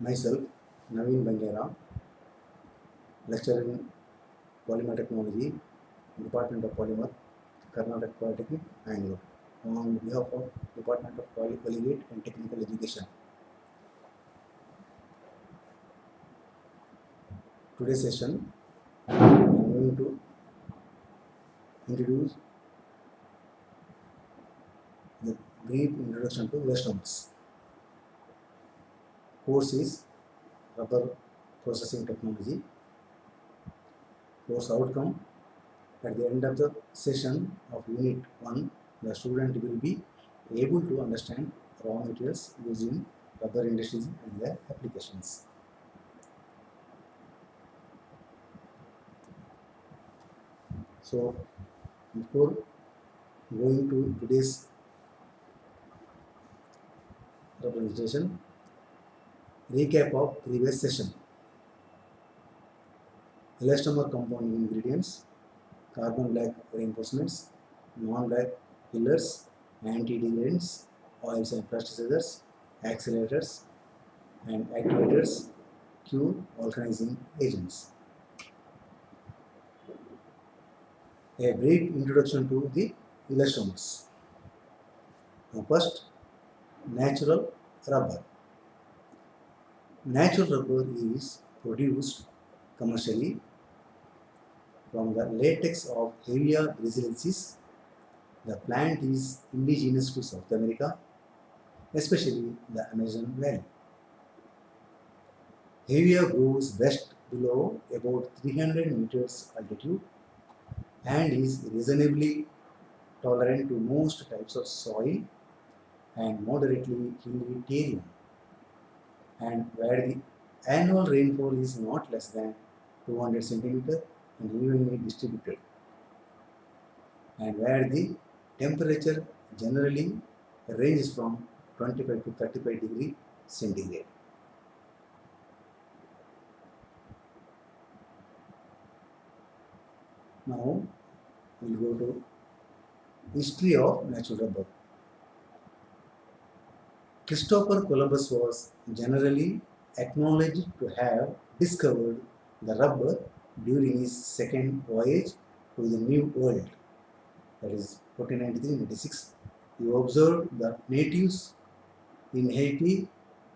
Myself, Naveen Bangera, lecturer in Polymer Technology, Department of Polymer, Karnataka Polytechnic, Bangalore. On behalf of Department of Collegiate and Technical Education. Today's session, I am going to introduce the brief introduction to elastomers. Course is Rubber Processing Technology. Course outcome: at the end of the session of Unit 1, the student will be able to understand raw materials used in rubber industries and their applications. So, before going to today's presentation, recap of previous session. Elastomer compounding ingredients: carbon black reinforcements, non-black fillers, anti-degrants, oils and plasticizers, accelerators and activators, Q vulcanizing agents. A brief introduction to the elastomers. Now first, natural rubber. Natural rubber is produced commercially from the latex of Hevia brasiliensis. The plant is indigenous to South America, especially the Amazon Valley. Hevia grows best below about 300 meters altitude and is reasonably tolerant to most types of soil and moderately hilly terrain, and where the annual rainfall is not less than 200 centimeters and evenly distributed, and where the temperature generally ranges from 25 to 35 degrees centigrade. Now we will go to history of natural rubber. Christopher Columbus was generally acknowledged to have discovered the rubber during his second voyage to the New World, that is 1493-96. He observed the natives in Haiti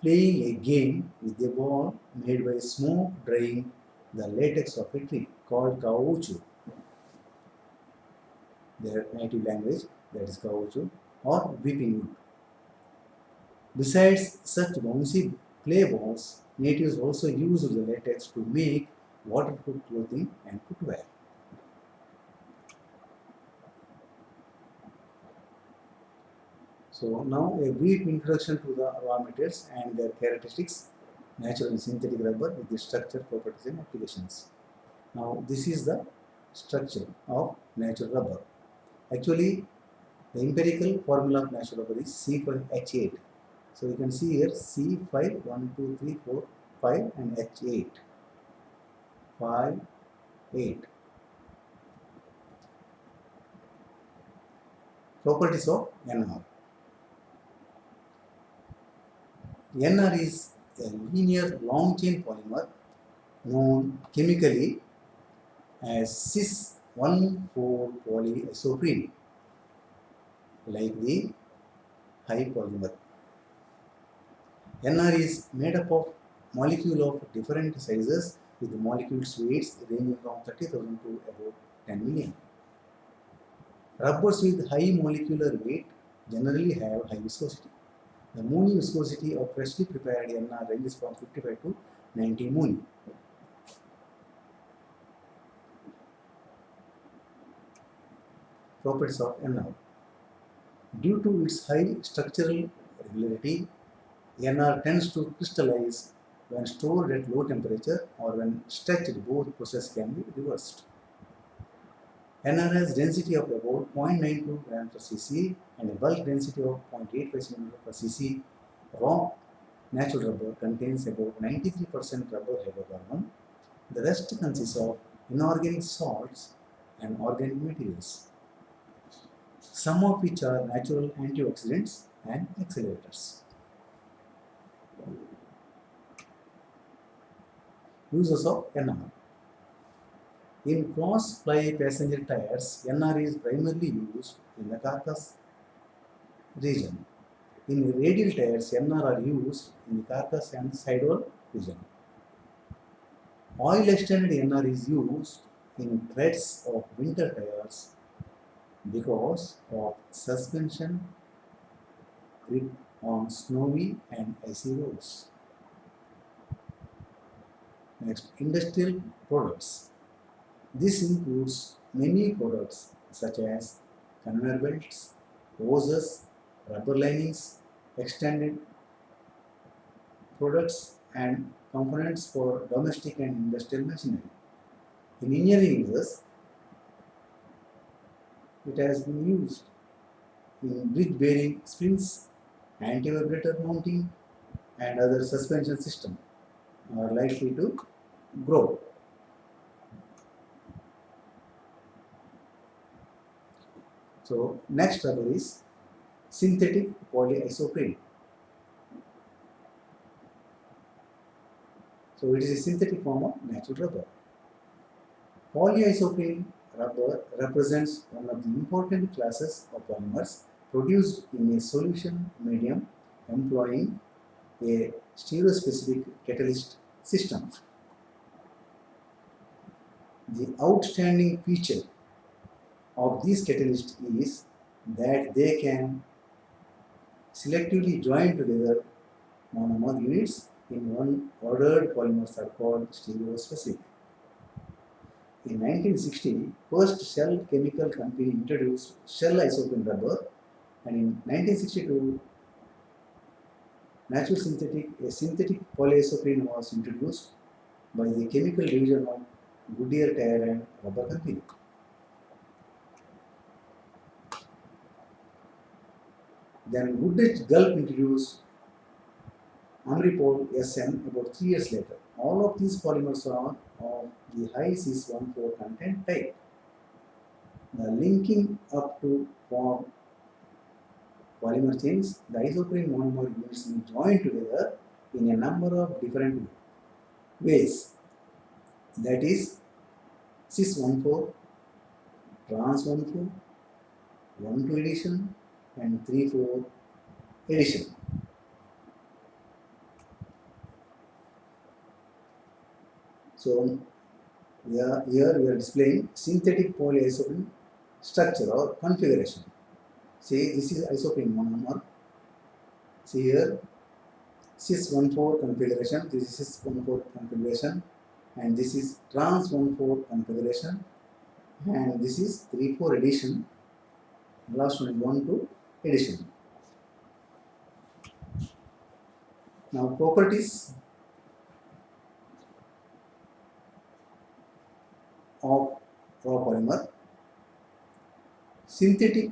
playing a game with a ball made by smoke drying the latex of a tree called caoutchouc. Their native language, that is caoutchouc, or weeping wood. Besides such bouncy play balls, natives also used the latex to make waterproof clothing and footwear. So now a brief introduction to the raw materials and their characteristics, natural and synthetic rubber with the structure, properties and applications. Now this is the structure of natural rubber. Actually, the empirical formula of natural rubber is C5H8. So you can see here C5, 1, 2, 3, 4, 5 and H8. 5, 8. Properties of NR. NR is a linear long chain polymer known chemically as cis-1,4-polyisoprene, like the high polymer. NR is made up of molecules of different sizes with molecules weights ranging from 30,000 to about 10 million. Rubbers with high molecular weight generally have high viscosity. The Mooney viscosity of freshly prepared NR ranges from 55 to 90 Mooney. Properties of NR. Due to its high structural regularity, NR tends to crystallize when stored at low temperature, or when stretched, both processes can be reversed. NR has density of about 0.92 gram per cc and a bulk density of 0.85 cm per cc. Raw natural rubber contains about 93% rubber hydrocarbon. The rest consists of inorganic salts and organic materials, some of which are natural antioxidants and accelerators. Uses of NR. In cross-ply passenger tires, NR is primarily used in the carcass region. In radial tires, NR are used in the carcass and sidewall region. Oil extended NR is used in treads of winter tires because of suspension grip on snowy and icy roads. Next, industrial products. This includes many products such as conveyor belts, hoses, rubber linings, extended products and components for domestic and industrial machinery. In engineering uses, it has been used in bridge bearing springs, anti-vibrator mounting and other suspension system are likely to grow. So next rubber is synthetic polyisoprene. So it is a synthetic form of natural rubber. Polyisoprene rubber represents one of the important classes of polymers produced in a solution medium employing a stereospecific catalyst system. The outstanding feature of these catalysts is that they can selectively join together monomer units in one ordered polymers are called stereospecific. In 1960, first Shell chemical company introduced Shell isoprene rubber, and in 1962, a synthetic polyisoprene was introduced by the chemical division of Goodyear Tire and Rubber Company. Then Goodrich Gulf introduced Amripol SN about 3 years later. All of these polymers are of the high cis-1,4 content type. The linking up to form polymer chains, the isoprene monomer units will join together in a number of different ways. That is cis-1,4, trans-1,4, 1,2 addition and 3,4 addition. So here we are displaying synthetic polyisoprene structure or configuration. See, this is isoprene monomer. See here, cis-1,4 configuration. This is cis-1,4 configuration, and this is trans-1,4 configuration, and this is 3,4 addition. Last one is 1,2 addition. Now properties of raw polymer. Synthetic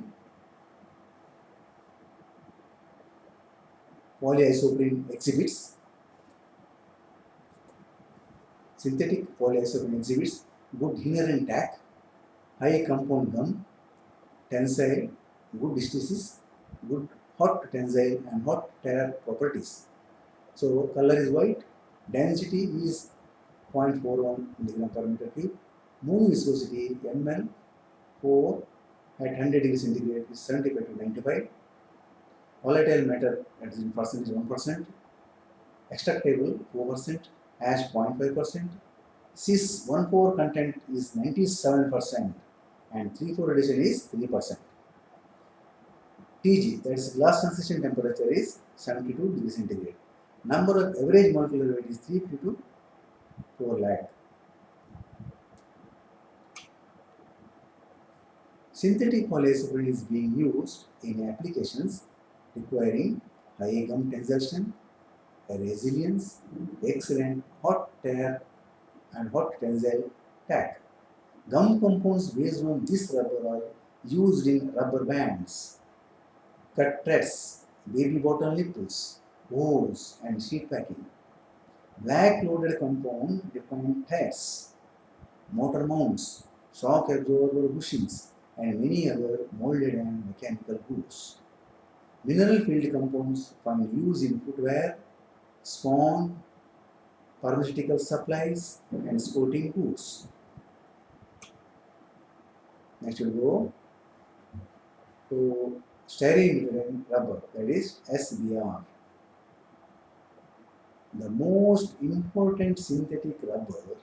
polyisoprene exhibits good inherent tack, high compound gum, tensile, good hysteresis, good hot tensile and hot tear properties. So color is white, density is 0.41 milligram per meter cube, moving viscosity ml 4 at 100 degrees centigrade is 75 to 95. Volatile matter, that is in percentage 1%, extractable 4%, ash 0.5%, cis-1,4 content is 97% and 3,4 addition is 3%. Tg, that is glass transition temperature is 72 degrees centigrade. Number of average molecular weight is 350 to 4 lakh. Synthetic polyisoprene is being used in applications requiring high gum tensile strength, resilience, excellent hot tear and hot tensile tack. Gum compounds based on this rubber are used in rubber bands, cut threads, baby bottle nipples, hose and sheet packing. Black loaded compound defined threads, motor mounts, shock absorber bushings and many other molded and mechanical goods. Mineral filled compounds find use in footwear, spawn, pharmaceutical supplies, and sporting goods. Next we'll go to styrene rubber, that is SBR. The most important synthetic rubber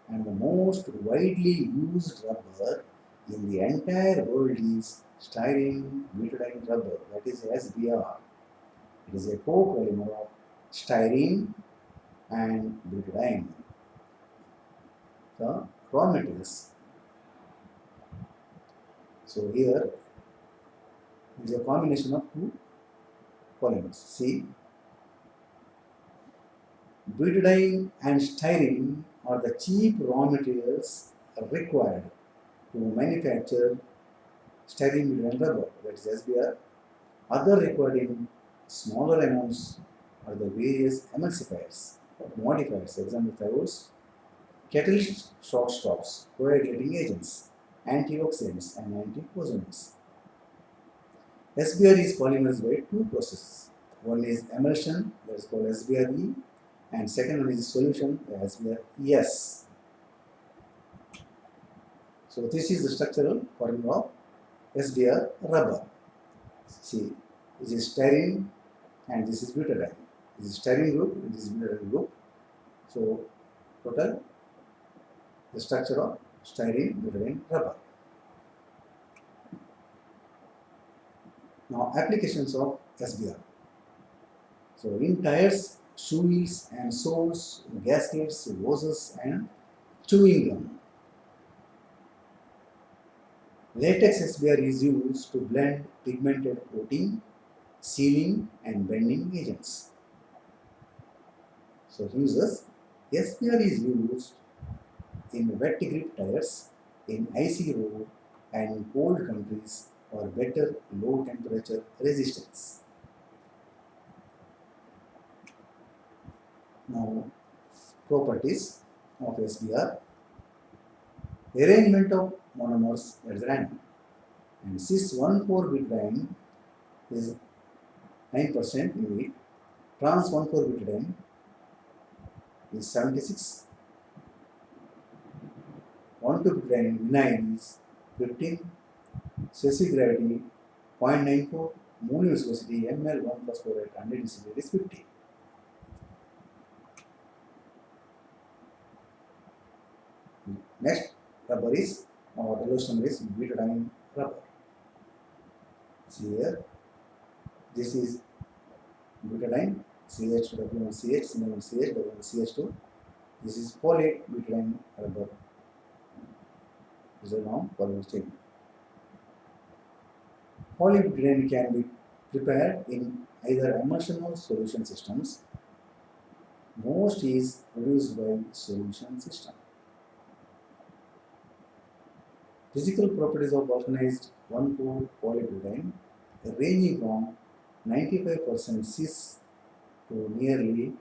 and the most widely used rubber in the entire world is styrene butadiene rubber, that is SBR. It is a co-polymer of styrene and butadiene. The raw materials. So here is a combination of two polymers. See, butadiene and styrene are the cheap raw materials required to manufacture styrene butadiene rubber, that is SBR. Other required in smaller amounts are the various emulsifiers, modifiers, example thiols, catalyst shock stops, coagulating agents, antioxidants, and anticoagulants. SBR is polymerized by two processes. One is emulsion, that is called SBRE, and second one is solution, SBRES. So this is the structural formula of SBR rubber. See, this is styrene and this is butadiene. This is styrene group and this is butadiene group. So total the structure of styrene butadiene rubber. Now applications of SBR. So in tires, shoe wheels and soles, gaskets, hoses and chewing gum. Latex SBR is used to blend pigmented coating, sealing and bending agents. So uses SBR is used in wet grip tires, in icy road and in cold countries for better low temperature resistance. Now properties of SBR. Arrangement of monomers at random, and cis 1,4-butadiene is 9% in weight, trans 1,4-butadiene is 76, 1,2-butadiene vinyl is 15, specific gravity 0.94, mono viscosity ml 1 plus 4 at 100 degrees is 50. Next rubber is, or yellow number is butadiene rubber. See here, this is butadiene, CH to W1 CH, single CH, W1 CH2. This is polybutadiene rubber. This is now polymer chain. Polybutadiene can be prepared in either emulsion or solution systems. Most is produced by solution system. Physical properties of vulcanized 1,4-polybutadiene ranging from 95% cis to nearly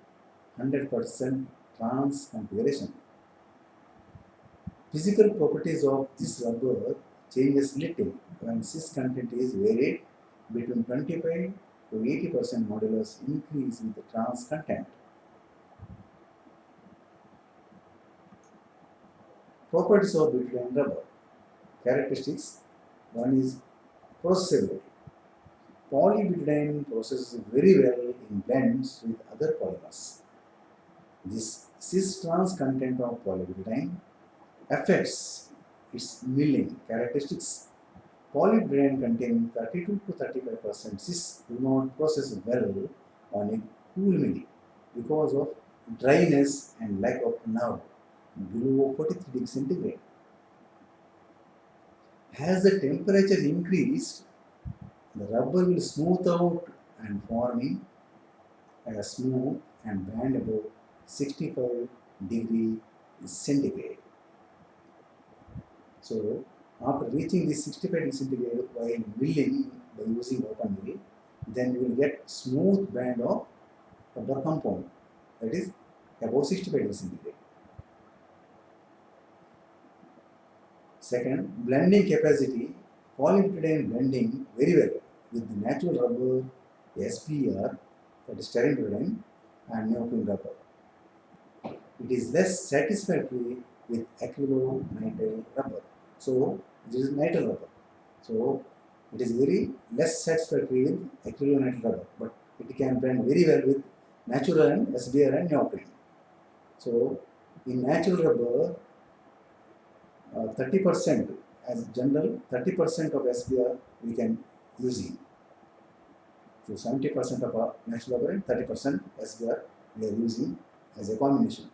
100% trans configuration. Physical properties of this rubber changes little when cis content is varied between 25 to 80% modulus increase with the trans content. Properties of butadiene rubber. Characteristics. One is processability. Polybutadiene processes very well in blends with other polymers. This cis-trans content of polybutadiene affects its milling characteristics. Polybutadiene containing 32 to 35% cis do not process well on a cool milling because of dryness and lack of nerve below 43 degrees centigrade. As the temperature increased, the rubber will smooth out and forming a smooth and band above 65 degrees centigrade. So, after reaching this 65 degrees centigrade while milling by using open mill, then you will get smooth band of rubber compound, that is above 65 degrees centigrade. Second, blending capacity. Polybutadiene blending very well with the natural rubber SBR, that is styrene butadiene, and neoprene rubber. it is less satisfactory with acrylonitrile rubber. So this is nitrile rubber. So it is very less satisfactory with acrylonitrile rubber, but it can blend very well with natural and SBR and neoprene. So in natural rubber, 30% as general, 30% of SBR we can use in. So 70% of our natural rubber and 30% SBR we are using as a combination.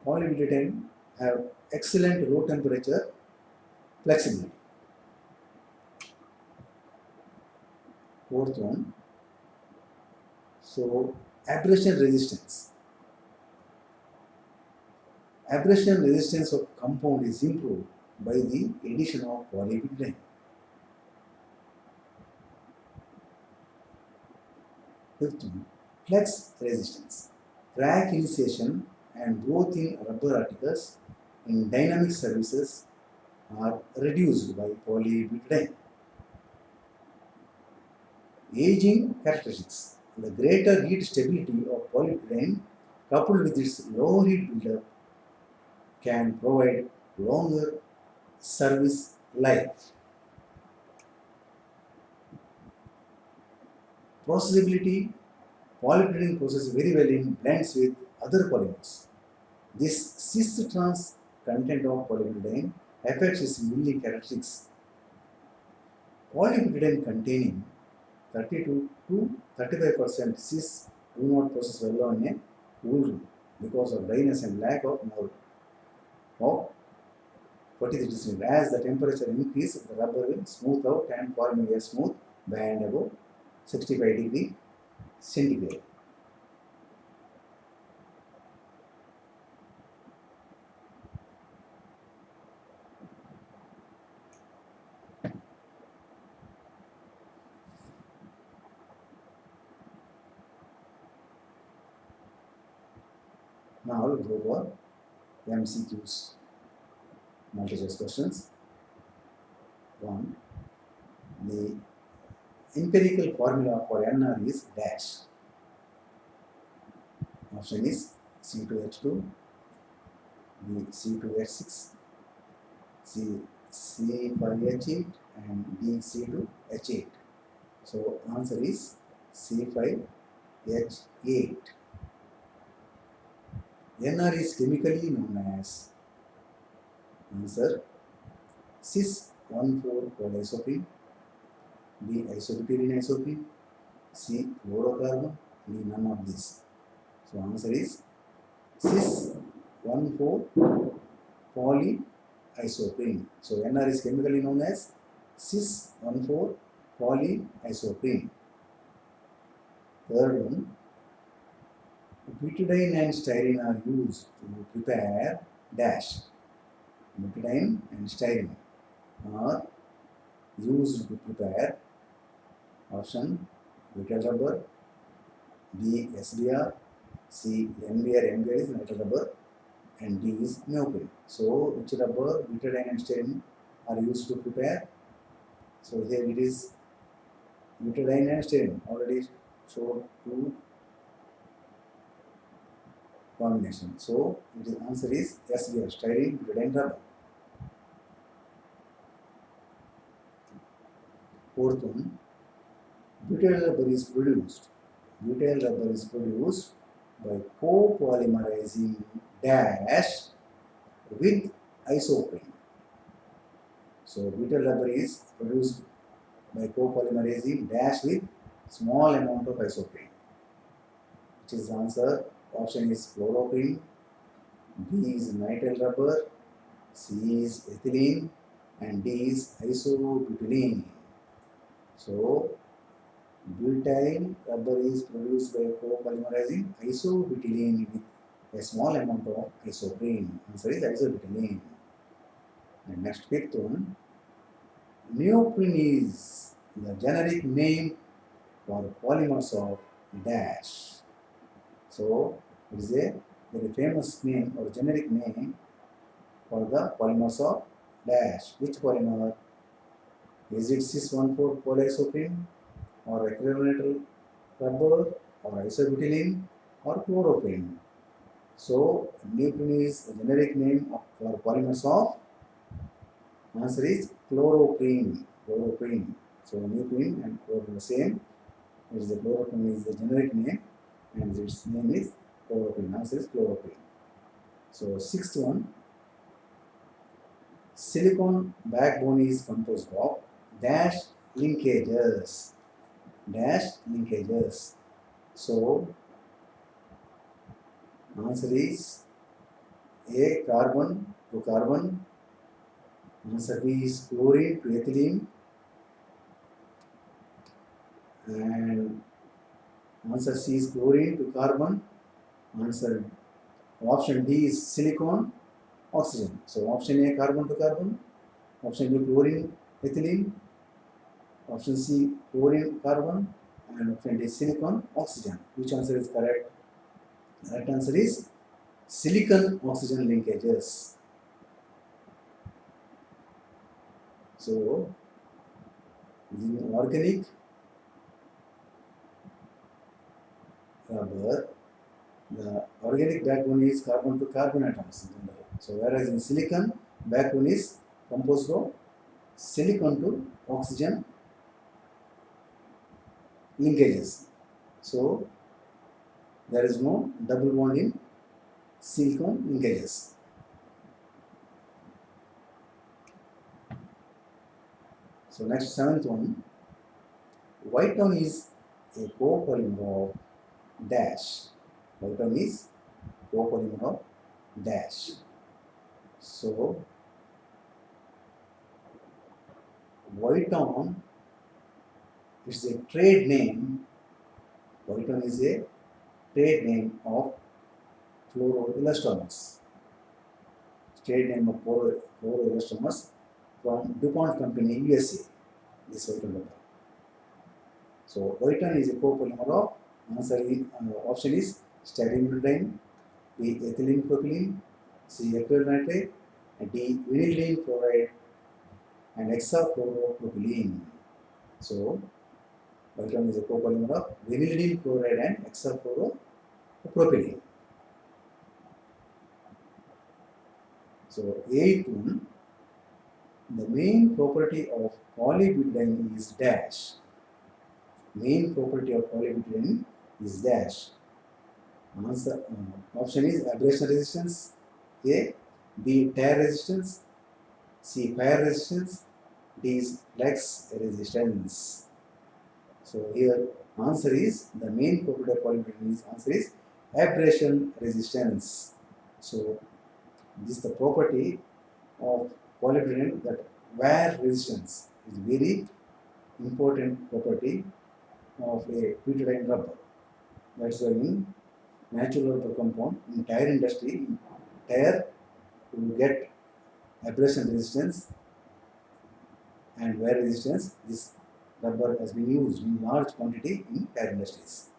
Polybutadiene have excellent low temperature flexibility. Fourth one, so abrasion resistance. Abrasion resistance of compound is improved by the addition of polybutadiene. Fifth one, flex resistance. Crack initiation and growth in rubber articles in dynamic services are reduced by polybutadiene. Aging characteristics. The greater heat stability of polybutadiene coupled with its low heat buildup can provide longer service life. Processability. Polybutadiene processes very well in blends with other polymers. This cis-trans content of polybutadiene affects its milling characteristics. Polybutadiene containing 32 to 35% cis do not process well on a cool room because of dryness and lack of mold of 43°C. As the temperature increases, the rubber will smooth out and forming a smooth band above 65°C. Now we go for MCQs, multi-choice questions. 1. The empirical formula for NR is dash. Option is C2H2, B C2H6, C C5H8 and D C2H8. So answer is C5H8. NR is chemically known as answer cis-1,4-polyisoprene, B isobutylene isoprene, C fluorocarbon, D none of this. So answer is cis-1,4-polyisoprene. So NR is chemically known as cis-1,4-polyisoprene. Third one, butadiene and styrene are used to prepare dash. Butadiene and styrene are used to prepare option butyl rubber, B SBR, C NBR. NBR is nitrile rubber and D is neoprene. So which rubber, butadiene and styrene are used to prepare? So here it is butadiene and styrene. Already showed two combination. So the answer is SBR, styrene butadiene rubber. Fourth one, butyl rubber is produced. Butyl rubber is produced by copolymerizing dash with isoprene. So butyl rubber is produced by copolymerizing dash with small amount of isoprene. Which is the answer? Option is fluoroprene, B is nitrile rubber, C is ethylene, and D is isobutylene. So butyl rubber is produced by copolymerizing isobutylene with a small amount of isoprene. Answer is isobutylene. And next, fifth one, neoprene is the generic name for polymers of dash. So it is a very famous name or generic name for the polymers of dash. Which polymer? Is it cis-1,4-polyisoprene or acrylonitrile rubber or isobutylene or chloroprene? So neoprene is a generic name for polymers of. Answer is chloroprene. Chloroprene. So neoprene and chloroprene are the same. It is the chloroprene is the generic name, and its name is chloroprene. Answer is chloroprene. So sixth one, silicon backbone is composed of dash linkages. Dash linkages. So answer is A, carbon to carbon. Answer B is chlorine to ethylene. And answer C is chlorine to carbon. Answer option D is silicon oxygen. So option A, carbon to carbon. Option B, chlorine ethylene. Option C, chlorine carbon. And option D, silicon oxygen. Which answer is correct? The right answer is silicon oxygen linkages. So in organic rubber, the organic backbone is carbon to carbon atoms in general. So whereas in silicon, backbone is composed of silicon to oxygen linkages. So there is no double bond in silicon linkages. So next, seventh one, white tone is a copolymer of dash. White tone is copolymer of dash. So white tone is a trade name. White tone is a trade name of fluoroelastomers. Trade name of fluoroelastomers from DuPont company USA. This white tone. So white tone is a copolymer of option is styrene, B ethylene propylene, C ethyl nitrate, and D vinylidene chloride and hexafluoropropylene. So white tone is a copolymer of vinylidene chloride and hexafluoropropylene. So eighth one, the main property of polybutadiene is dash. Main property of polybutadiene is dash. Answer option is abrasion resistance, A, B tear resistance, C fire resistance, D is flex resistance. So here answer is the main property of polybutadiene is answer is abrasion resistance. So this is the property of polybutadiene, that wear resistance is very important property of a butadiene rubber. That's why in natural rubber compound in tire industry, in tire to get abrasion resistance and wear resistance, this rubber has been used in large quantity in tire industries.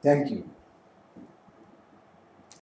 Thank you.